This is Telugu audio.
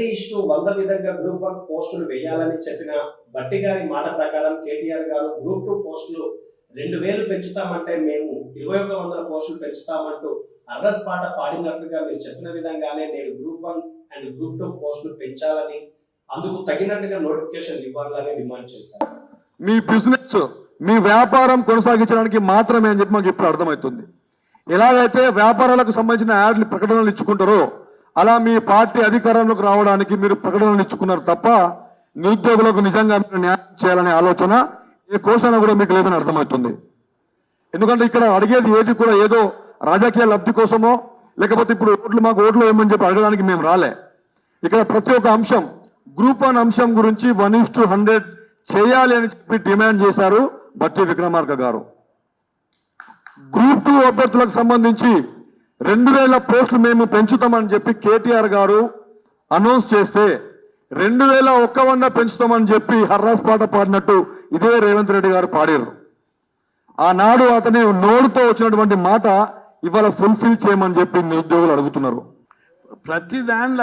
100 విధంగా గ్రూప్ 1 పోస్టులు వేయాలని చెప్పిన బట్టి గారి మాట ప్రకారం కేటీఆర్ గారు గ్రూప్ 2 పోస్టులు 2000 పెంచుతామంటే మేము 2100 పోస్టులు పెంచుతామంటూ అర్రస్ పాట పాడినట్లుగా మీరు చెప్పిన విధంగానే నేను గ్రూప్ 1 అండ్ గ్రూప్ 2 పోస్టులు పెంచాలని అందుకు తగినట్టుగా నోటిఫికేషన్ ఇవ్వాలని డిమాండ్ చేశారు. మీ బిజినెస్ మీ వ్యాపారం కొనసాగించడానికి మాత్రమే అని చెప్పి మాకు ఇప్పుడు అర్థమవుతుంది. ఎలాగైతే వ్యాపారాలకు సంబంధించిన యాడ్లు ప్రకటనలు ఇచ్చుకుంటారో అలా మీ పార్టీ అధికారంలోకి రావడానికి మీరు ప్రకటనలు ఇచ్చుకున్నారు తప్ప నిరుద్యోగులకు నిజంగా మీరు న్యాయం చేయాలనే ఆలోచన ఏ కోశాన కూడా మీకు లేదని అర్థమవుతుంది. ఎందుకంటే ఇక్కడ అడిగేది ఏది కూడా ఏదో రాజకీయ లబ్ధి కోసమో లేకపోతే ఇప్పుడు మాకు ఓట్లు వేయమని చెప్పి అడగడానికి మేము రాలే. ఇక్కడ ప్రతి ఒక్క అంశం గ్రూప్ 1 అంశం గురించి 1:100 చేయాలి అని చెప్పి డిమాండ్ చేశారు బట్టి విక్రమార్క గారు. గ్రూప్ 2 అభ్యర్థులకు సంబంధించి 2000 పోస్టులు మేము పెంచుతామని చెప్పి కేటీఆర్ గారు అనౌన్స్ చేస్తే 2100 పెంచుతామని చెప్పి హర్రాస్ పాట పాడినట్టు ఇదే రేవంత్ రెడ్డి గారు పాడారు. ఆనాడు అతని నోడుతో వచ్చినటువంటి మాట ఇవాళ ఫుల్ఫిల్ చేయమని చెప్పి నిరుద్యోగులు అడుగుతున్నారు. ప్రతి దాంట్లో